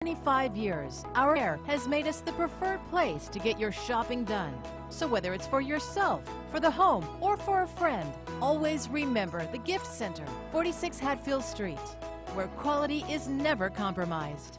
25 years, our care has made us the preferred place to get your shopping done. So whether it's for yourself, for the home, or for a friend, always remember the Gift Center, 46 Hatfield Street, where quality is never compromised.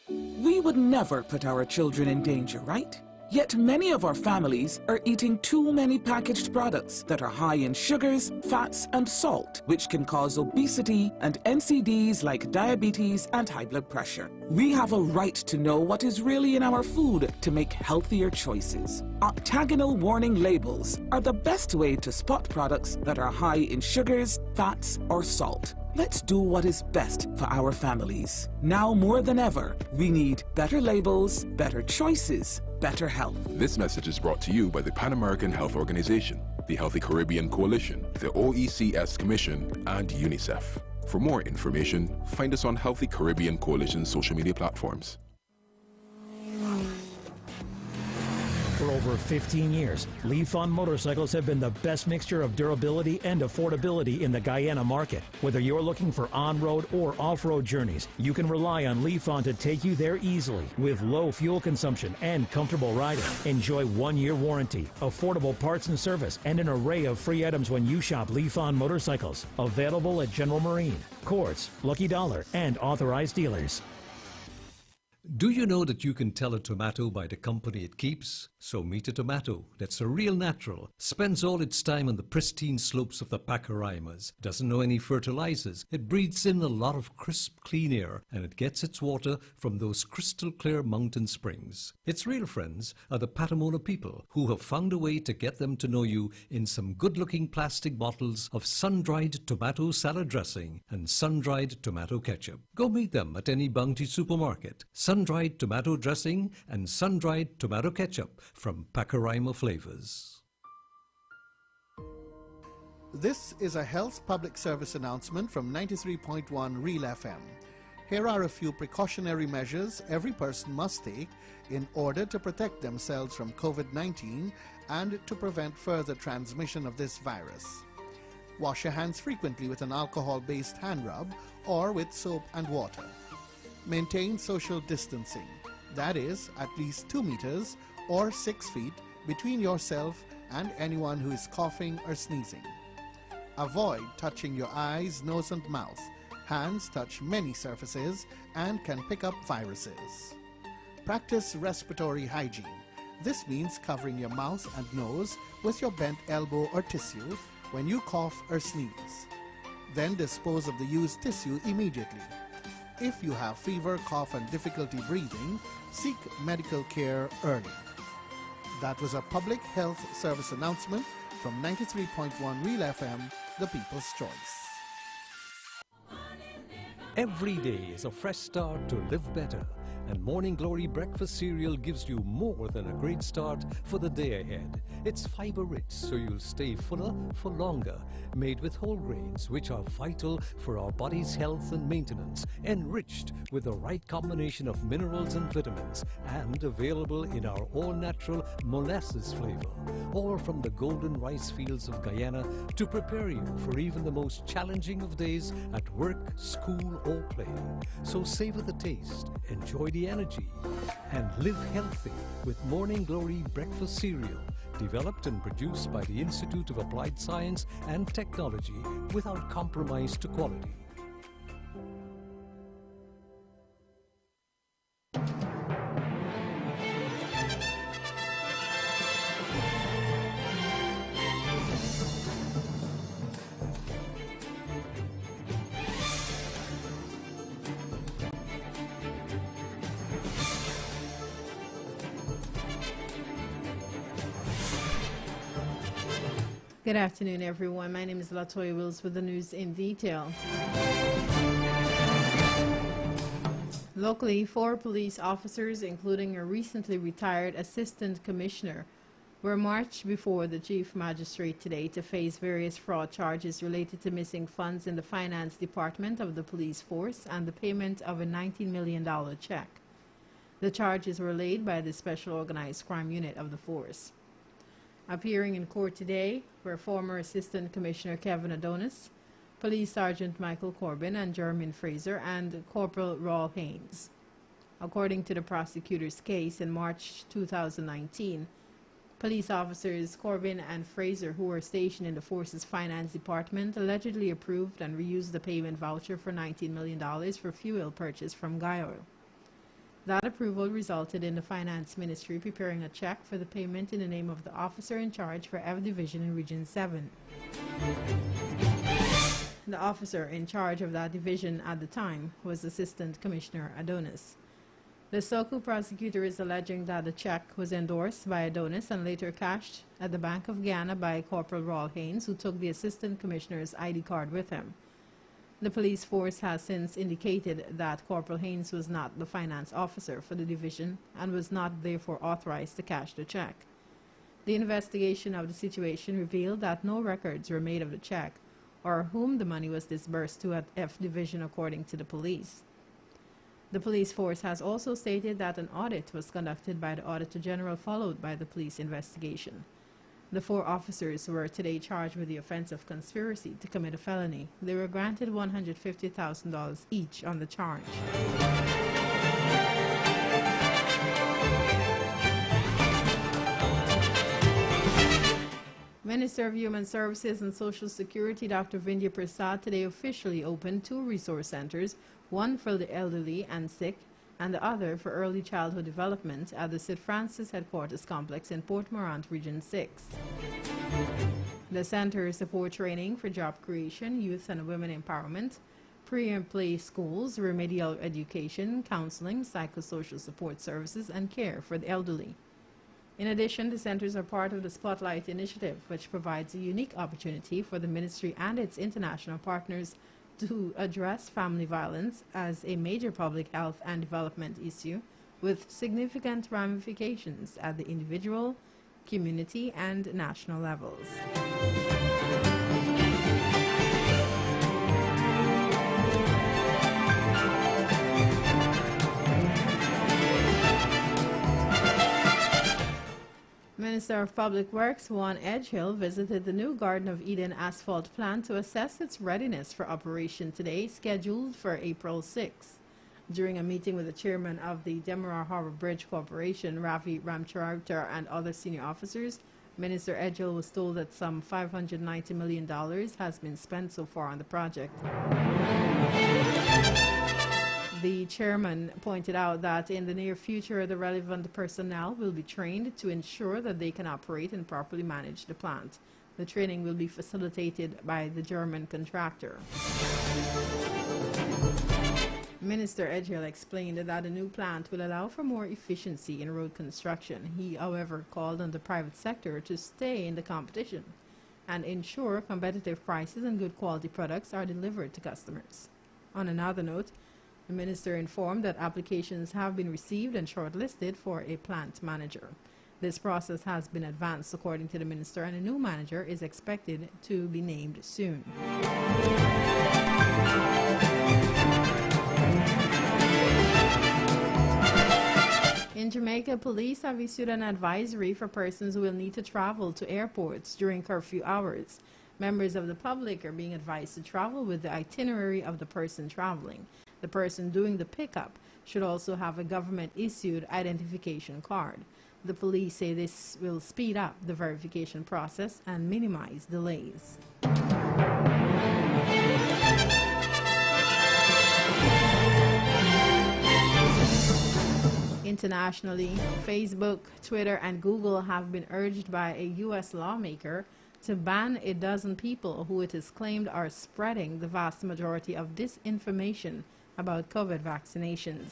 We would never put our children in danger, right? Yet many of our families are eating too many packaged products that are high in sugars, fats, and salt, which can cause obesity and NCDs like diabetes and high blood pressure. We have a right to know what is really in our food to make healthier choices. Octagonal warning labels are the best way to spot products that are high in sugars, fats, or salt. Let's do what is best for our families. Now more than ever, we need better labels, better choices, better health. This message is brought to you by the Pan American Health Organization, the Healthy Caribbean Coalition, the OECS Commission, and UNICEF. For more information, find us on Healthy Caribbean Coalition's social media platforms. For over 15 years, Lifan motorcycles have been the best mixture of durability and affordability in the Guyana market. Whether you're looking for on-road or off-road journeys, you can rely on Lifan to take you there easily with low fuel consumption and comfortable riding. Enjoy 1-year warranty, affordable parts and service, and an array of free items when you shop Lifan motorcycles. Available at General Marine, Quartz, Lucky Dollar, and authorized dealers. Do you know that you can tell a tomato by the company it keeps? So meet a tomato that's a real natural, spends all its time on the pristine slopes of the Pacaraimas, doesn't know any fertilizers, it breathes in a lot of crisp, clean air, and it gets its water from those crystal clear mountain springs. Its real friends are the Patamona people, who have found a way to get them to know you in some good-looking plastic bottles of sun-dried tomato salad dressing and sun-dried tomato ketchup. Go meet them at any Bounty supermarket. Sun-dried tomato dressing and sun-dried tomato ketchup from Pacaraima Flavors. This is a health public service announcement from 93.1 Real FM. Here are a few precautionary measures every person must take in order to protect themselves from COVID-19 and to prevent further transmission of this virus. Wash your hands frequently with an alcohol-based hand rub or with soap and water. Maintain social distancing, that is, at least 2 meters or 6 feet between yourself and anyone who is coughing or sneezing. Avoid touching your eyes, nose and mouth. Hands touch many surfaces and can pick up viruses. Practice respiratory hygiene. This means covering your mouth and nose with your bent elbow or tissue when you cough or sneeze. Then dispose of the used tissue immediately. If you have fever, cough and difficulty breathing, seek medical care early. That was a public health service announcement from 93.1 Real FM, the People's Choice. Every day is a fresh start to live better, and Morning Glory breakfast cereal gives you more than a great start for the day ahead. It's fiber-rich, so you'll stay fuller for longer. Made with whole grains, which are vital for our body's health and maintenance. Enriched with the right combination of minerals and vitamins, and available in our all-natural molasses flavor. All from the golden rice fields of Guyana to prepare you for even the most challenging of days at work, school, or play. So savor the taste, enjoy the energy, and live healthy with Morning Glory breakfast cereal, developed and produced by the Institute of Applied Science and Technology without compromise to quality. Good afternoon, everyone. My name is Latoya Wills with the news in detail. Locally, 4 police officers, including a recently retired assistant commissioner, were marched before the chief magistrate today to face various fraud charges related to missing funds in the finance department of the police force and the payment of a $19 million check. The charges were laid by the Special Organized Crime Unit of the force. Appearing in court today were former Assistant Commissioner Kevin Adonis, Police Sergeant Michael Corbin and Jermaine Fraser, and Corporal Raul Haynes. According to the prosecutor's case, in March 2019, police officers Corbin and Fraser, who were stationed in the force's finance department, allegedly approved and reused the payment voucher for $19 million for fuel purchase from Guyoil. That approval resulted in the finance ministry preparing a check for the payment in the name of the officer in charge for F Division in Region 7. The officer in charge of that division at the time was Assistant Commissioner Adonis. The Soku prosecutor is alleging that the check was endorsed by Adonis and later cashed at the Bank of Guyana by Corporal Raul Haynes, who took the Assistant Commissioner's ID card with him. The police force has since indicated that Corporal Haynes was not the finance officer for the division and was not therefore authorized to cash the check. The investigation of the situation revealed that no records were made of the check or whom the money was disbursed to at F Division, according to the police. The police force has also stated that an audit was conducted by the Auditor General, followed by the police investigation. The 4 officers were today charged with the offense of conspiracy to commit a felony. They were granted $150,000 each on the charge. Minister of Human Services and Social Security Dr. Vindhya Prasad today officially opened 2 resource centers, one for the elderly and sick, and the other for early childhood development at the St. Francis Headquarters Complex in Port Morant, Region 6. The centers support training for job creation, youth and women empowerment, pre and play schools, remedial education, counseling, psychosocial support services, and care for the elderly. In addition, the centers are part of the Spotlight Initiative, which provides a unique opportunity for the ministry and its international partners to address family violence as a major public health and development issue with significant ramifications at the individual, community, and national levels. Minister of Public Works Juan Edgehill visited the new Garden of Eden asphalt plant to assess its readiness for operation today, scheduled for April 6. During a meeting with the chairman of the Demerara Harbor Bridge Corporation, Ravi Ramcharavtar, and other senior officers, Minister Edgehill was told that some $590 million has been spent so far on the project. The chairman pointed out that in the near future, the relevant personnel will be trained to ensure that they can operate and properly manage the plant. The training will be facilitated by the German contractor. Minister Edgehill explained that the new plant will allow for more efficiency in road construction. He, however, called on the private sector to stay in the competition and ensure competitive prices and good quality products are delivered to customers. On another note, the minister informed that applications have been received and shortlisted for a plant manager. This process has been advanced, according to the minister, and a new manager is expected to be named soon. In Jamaica, police have issued an advisory for persons who will need to travel to airports during curfew hours. Members of the public are being advised to travel with the itinerary of the person traveling. The person doing the pickup should also have a government-issued identification card. The police say this will speed up the verification process and minimize delays. Internationally, Facebook, Twitter, and Google have been urged by a U.S. lawmaker to ban a dozen people who it is claimed are spreading the vast majority of disinformation about COVID vaccinations.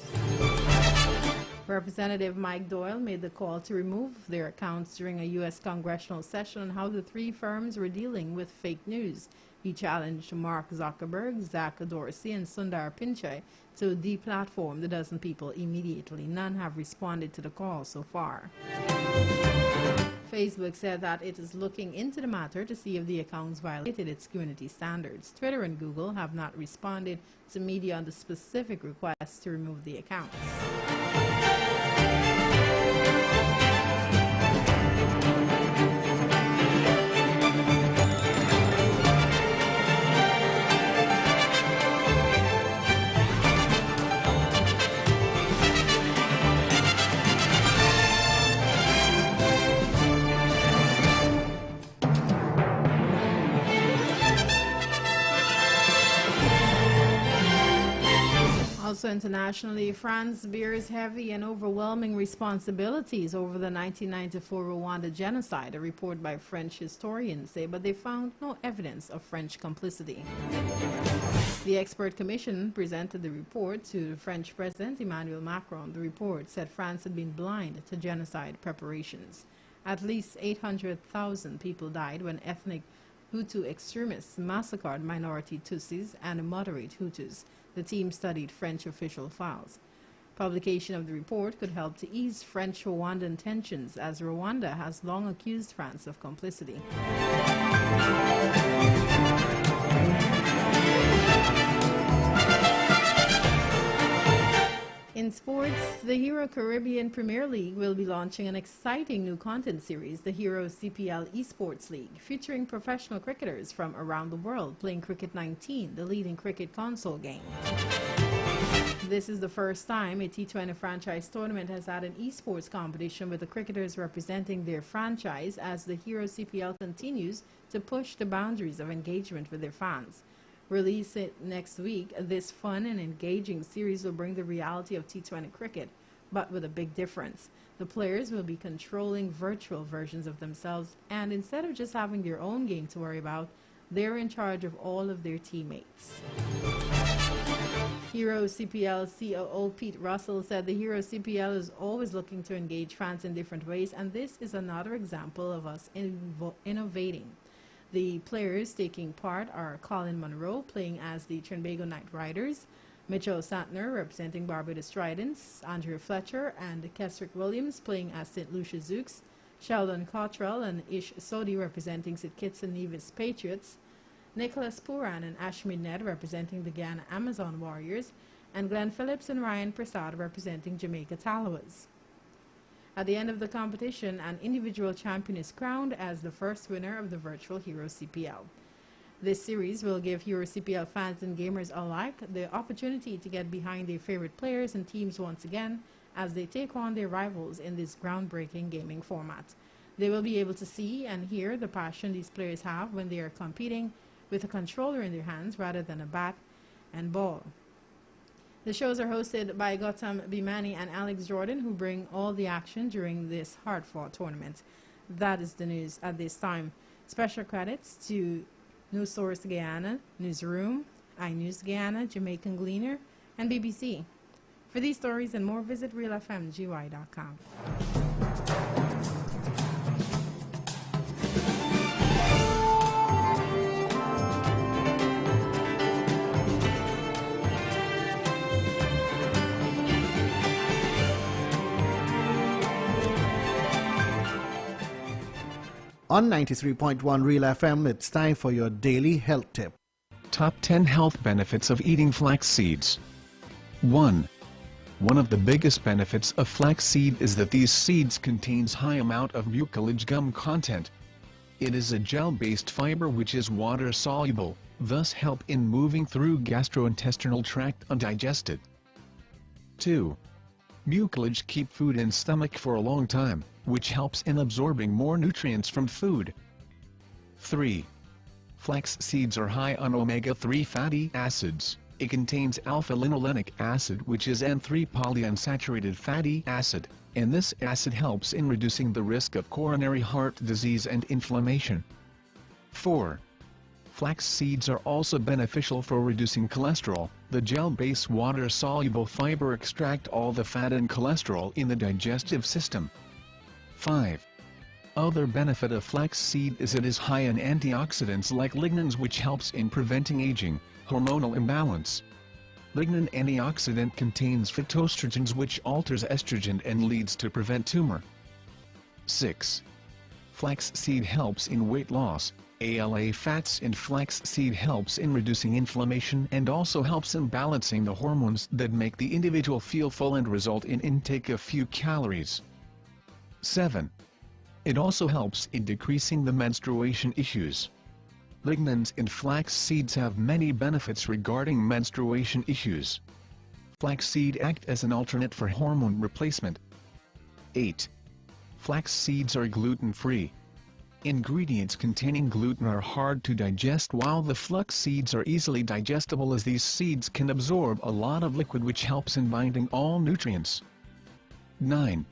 Representative Mike Doyle made the call to remove their accounts during a U.S. congressional session on how the 3 firms were dealing with fake news. He challenged Mark Zuckerberg, Zach Dorsey, and Sundar Pichai to deplatform the dozen people immediately. None have responded to the call so far. Facebook said that it is looking into the matter to see if the accounts violated its community standards. Twitter and Google have not responded to media on the specific request to remove the accounts. Also internationally, France bears heavy and overwhelming responsibilities over the 1994 Rwanda genocide, a report by French historians say, but they found no evidence of French complicity. The expert commission presented the report to the French President Emmanuel Macron. The report said France had been blind to genocide preparations. At least 800,000 people died when ethnic Hutu extremists massacred minority Tutsis and moderate Hutus. The team studied French official files. Publication of the report could help to ease French-Rwandan tensions, as Rwanda has long accused France of complicity. In sports, the Hero Caribbean Premier League will be launching an exciting new content series, the Hero CPL Esports League, featuring professional cricketers from around the world playing Cricket 19, the leading cricket console game. This is the first time a T20 franchise tournament has had an esports competition with the cricketers representing their franchise, as the Hero CPL continues to push the boundaries of engagement with their fans. Release it next week, this fun and engaging series will bring the reality of T20 cricket, but with a big difference. The players will be controlling virtual versions of themselves, and instead of just having their own game to worry about, they're in charge of all of their teammates. Hero CPL COO Pete Russell said the Hero CPL is always looking to engage fans in different ways, and this is another example of us innovating. The players taking part are Colin Monroe playing as the Trinbago Knight Riders, Mitchell Santner representing Barbados Tridents, Andrew Fletcher and Kesrick Williams playing as St. Lucia Zooks, Sheldon Cottrell and Ish Sodi representing St. Kitts and Nevis Patriots, Nicholas Puran and Ashmin Ned representing the Guyana Amazon Warriors, and Glenn Phillips and Ryan Prasad representing Jamaica Talawas. At the end of the competition, an individual champion is crowned as the first winner of the virtual Hero CPL. This series will give Hero CPL fans and gamers alike the opportunity to get behind their favorite players and teams once again as they take on their rivals in this groundbreaking gaming format. They will be able to see and hear the passion these players have when they are competing with a controller in their hands rather than a bat and ball. The shows are hosted by Gautam Bhimani and Alex Jordan, who bring all the action during this hard-fought tournament. That is the news at this time. Special credits to News Source Guyana, Newsroom, iNews Guyana, Jamaican Gleaner, and BBC. For these stories and more, visit realfmgy.com. On 93.1 Real FM, it's time for your daily health tip. Top 10 health benefits of eating flax seeds. 1. One of the biggest benefits of flax seed is that these seeds contains high amount of mucilage gum content. It is a gel-based fiber which is water-soluble, thus help in moving through gastrointestinal tract undigested. 2. Mucilage keep food in stomach for a long time, which helps in absorbing more nutrients from food. 3. Flax seeds are high on omega-3 fatty acids. It contains alpha-linolenic acid, which is N3-polyunsaturated fatty acid, and this acid helps in reducing the risk of coronary heart disease and inflammation. 4. Flax seeds are also beneficial for reducing cholesterol. The gel-based water-soluble fiber extract all the fat and cholesterol in the digestive system. 5. Other benefit of flax seed is it is high in antioxidants like lignans, which helps in preventing aging, hormonal imbalance. Lignan antioxidant contains phytoestrogens, which alters estrogen and leads to prevent tumor. 6. Flax seed helps in weight loss. ALA fats in flax seed helps in reducing inflammation and also helps in balancing the hormones that make the individual feel full and result in intake of few calories. 7. It also helps in decreasing the menstruation issues. Lignans in flax seeds have many benefits regarding menstruation issues. Flax seed act as an alternate for hormone replacement. 8. Flax seeds are gluten-free. Ingredients containing gluten are hard to digest, while the flax seeds are easily digestible, as these seeds can absorb a lot of liquid, which helps in binding all nutrients. 9.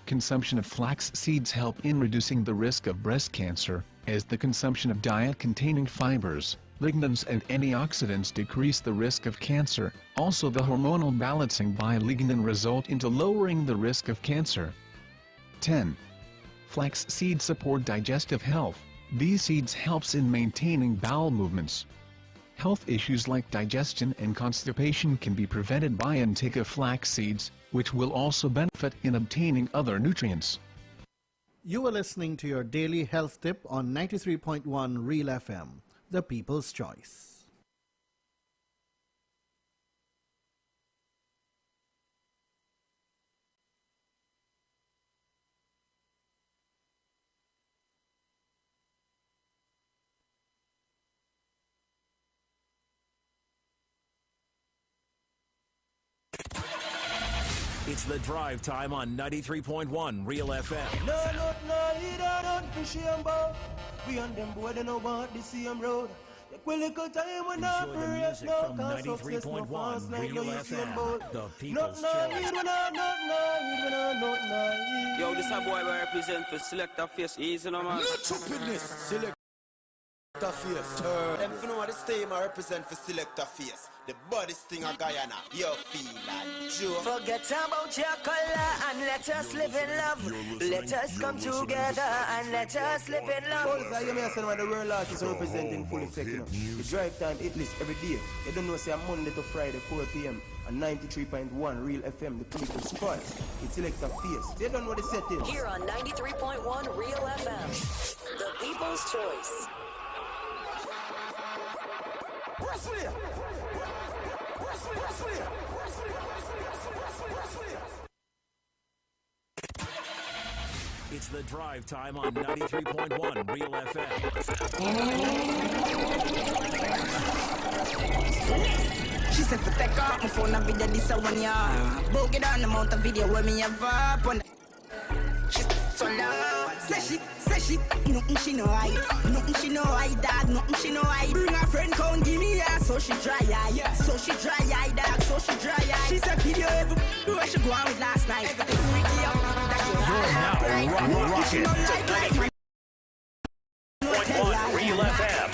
Consumption of flax seeds help in reducing the risk of breast cancer, as the consumption of diet containing fibers, lignans and antioxidants decrease the risk of cancer. Also, the hormonal balancing by lignin result into lowering the risk of cancer. 10. Flax seeds support digestive health. These seeds helps in maintaining bowel movements. Health issues like digestion and constipation can be prevented by intake of flax seeds, which will also benefit in obtaining other nutrients. You are listening to your daily health tip on 93.1 Real FM, the People's Choice. It's the drive time on 93.1 Real FM. No, you don't push him about. We on them boy, they know about the same road. Take a little time when I Enjoy the music from 93.1 Real FM, the People's Choice. Yo, this a boy we represent for Selector Face. Easy no man. No stupidness. Selector Face. Them for know this team I represent for Selector Face. The baddest thing of Guyana. You feel like Joe. Forget about your color and let us live in love. Let us come together and let us live in love. Boys, I hear some of the world artists are representing full effect. You know. The drive time hit list every day. You don't know, say Monday to Friday, 4 p.m. on 93.1 Real FM, the People's Choice. It's Selector Face. They don't know the settings. Here on 93.1 Real FM, the People's Choice. It's the drive time on 93.1 Real FM. She said, for take off my phone and video this one, yeah. Book it on the amount of video where me have up on. She's so low. Say she, nothing she know I. Nothing she know I, dad, nothing she know I. Bring her friend, come give me her, so she dry eye. So she dry eye, dad, so she dry eye. She said, video every where she go out with last night. Everything freaky out, that's your You're now rocking to 93.1 Real FM.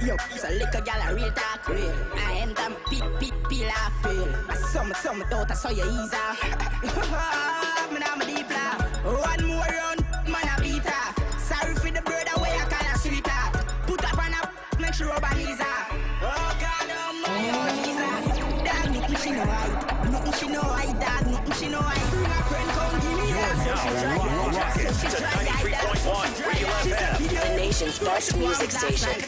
Yo, so liquor gal a real talk real. I end them peel off feel. Some thought I saw you ease off. Me now me deep laugh. One more round, man a beat off. Sorry for the brother way I call her sweet off. Put up on a make sure rubber knees off. Oh God, oh my, oh Jesus. Dad, nothing she know I. Nothing she know I, dad, nothing she know I. Bring a friend, come give me that. You're now rocking to 93.1 Real FM. The nation's best music station.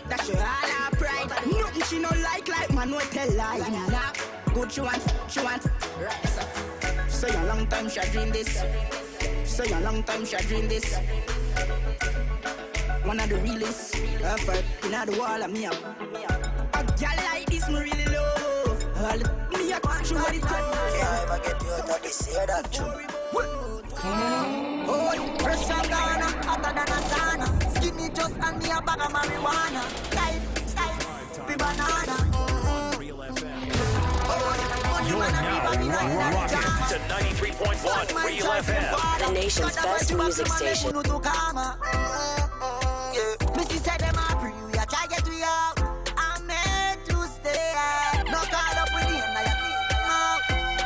That's your all our pride. Nothing she no like man will tell lie. Good she want. Say a long time she dream this. Say a long time she dream this. One of the realest. Effort in the wall of me up. A girl like this me really love. All me a can't show what it goes. Can't ever get you out of this here, that true. Oh, fresh and Ghana, hotter than a sauna. Skinny just and me a bag of marijuana. Type, be banana. Real FM. You're now rocking to 93.1 Real FM. The nation's best music station. Missy said them are free, we are trying to get we out. I'm here to stay. No call up with the end of your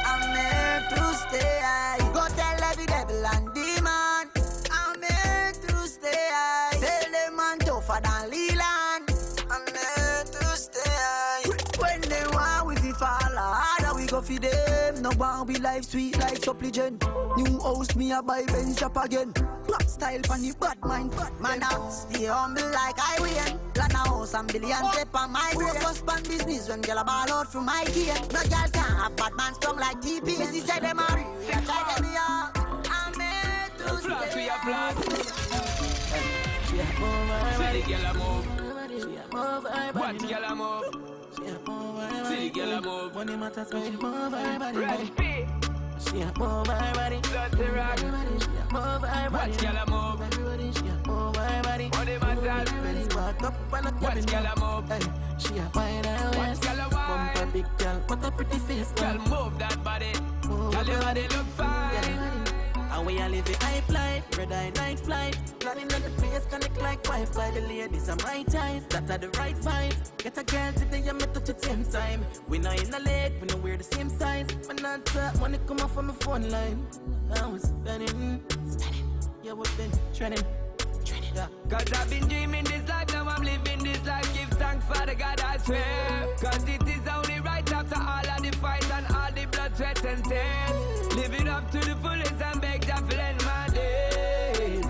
I'm here to stay. Go tell every devil and demon. I'm here to stay. Tell them man tougher than Leland. I'm here to stay. When they want we fi fall harder, we go for them. No one be life sweet like supplicant. New house me a buy Benz shop again. Rap style pan the bad mind, man I stay humble like I win. Plan a house and billion step on my brain. Focus on business when girl a ball out from my game. No girl can have bad man strong like TP. Missy said them are real, try get me out. I'm here to stay. See the girl a move. What girl a move? See the girl a move. Ready? She a move her body. Dirty rock. Move her body. Watch y'all move. Everybody, she a move her body. What the matter? Belly back up and a watch y'all move. Hey, she a wine her waist. Watch y'all wine. Bumper big girl, what a pretty face. Girl, move that body. Girl, your body look fine. And we are living hype life, red eye night flight. Planning on the place, connect like Wi-Fi. The ladies are my ties, that are the right vibes. Get a girl today and me touch at same time. We not in the lake, we know we're the same size. But not talk, money come off on my phone line. I was spending, yeah, we've been trending. Yeah. Cause I've been dreaming this life, now I'm living this life. Give thanks for the God I swear. Cause it is only right after all of the fight and all the blood, sweat and tears. Living up to the fullest and beg that to end my days.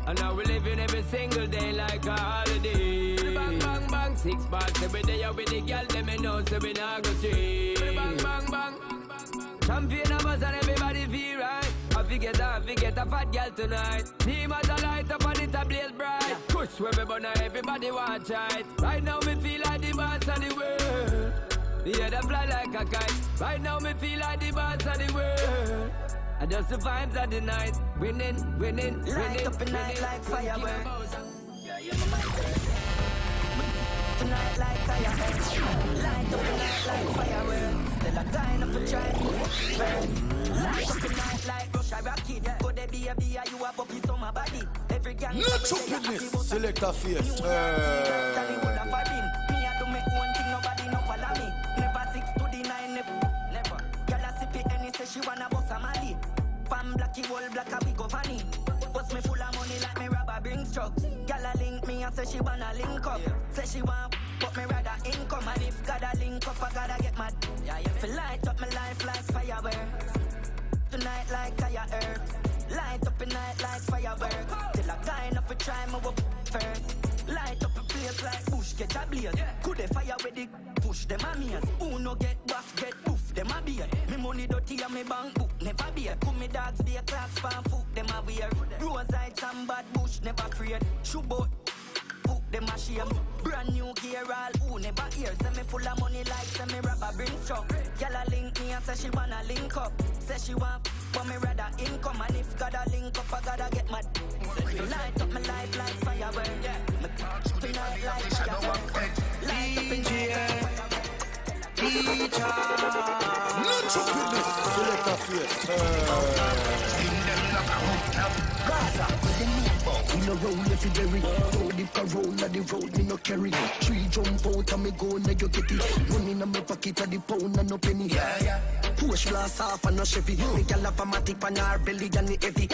And now we're living every single day like a holiday. Bang, bang, bang, 6 bars every day out with the girl, let me know so we not go straight. Bang, bang, bang. Champion of us and everybody feel right. I forget a fat girl tonight. Team as a light up and it a blaze bright. Push where we burn, everybody watch it. Right now me feel like the boss of the world. Yeah, they fly like a kite. Right now me feel like the boss of the world. And just the vibes of the night. Winning, winning, winning. Light up the night like fireworks. Tonight like fireworks. Light up the night like fireworks. Still a guy enough to try. Light up the night like Russia rocket. Go there be a you a puppy so my body. Every gang. No stupidness. Select a face. Me I do my own thing. Nobody no follow me. Never 6 to the 9. Never. Girl a sip it and he say she wanna bust a Mali. Fam blacky wall black a we go funny. Bust me full of money like me rubber bring trucks. Girl a link me and say she wanna link up. Say she want but me rather income. And if gotta link up I gotta get mad. Feel light up my life like fireworks. Tonight like fireworks. Light up the night like fireworks. Till a guy enough to try me up first. Light up a place like bush get a blaze. Could they fire with the push them a maze. Who no get buff get poof them a beer. Me money dirty and me bank book never beer. Come me dogs be a clock fan foot them a wear. Roadside some bad bush never afraid. Shoe boat them a shame. Brand new gear all who never hear. Say me full of money like say me rubber bring truck. Girl a link me and say she wanna link up. Say she want but me rather income. And if gotta link up I gotta get mad. Light up my life like fireworks. Tonight like fireworks. Light up in Teacher. No stupidness. Select a face. We no roll every berry. Throw the parole of the road, me no carry. 3 jump out and me go now you get it. Money in my pocket of the pound and no penny. Push blast off and no Chevy. Me gal have a matic on her belly and the heavy.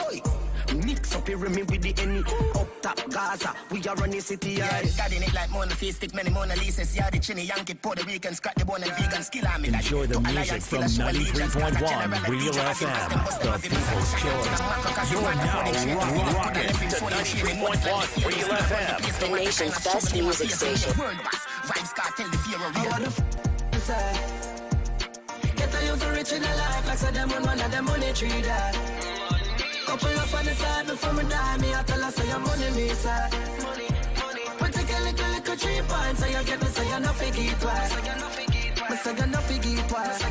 Mix up here me with the any. Up top Gaza, we are running city. Yeah, got in it like Mona Face, stick many Mona Lisas. Yeah, the chinny Yankee, Puerto Rican, scratch the bone and vegan skill on me. Enjoy the music from 93.1 Real FM, the people's choice. You're now rocking to 93.1 Real FM, the nation's best music station. Vibes cartel, the fear of real. Get a youth rich in a life like say them on one of them money tree that. Couple up on the side before me die. Me I tell her say your money me side. But take a little 3 points so you get me say you're not figgy twice. Me say you're not figgy twice.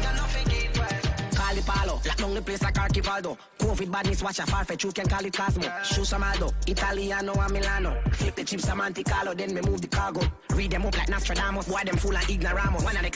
Call it Palo, lock down the place like Archivaldo. COVID badness, watch a farfetch, you can call it Cosmo. Shoe Samaldo, Italiano and Milano. Flip the chips a Monte Carlo, then me move the cargo. Read them up like Nostradamus, why them full of ignoramus. One of the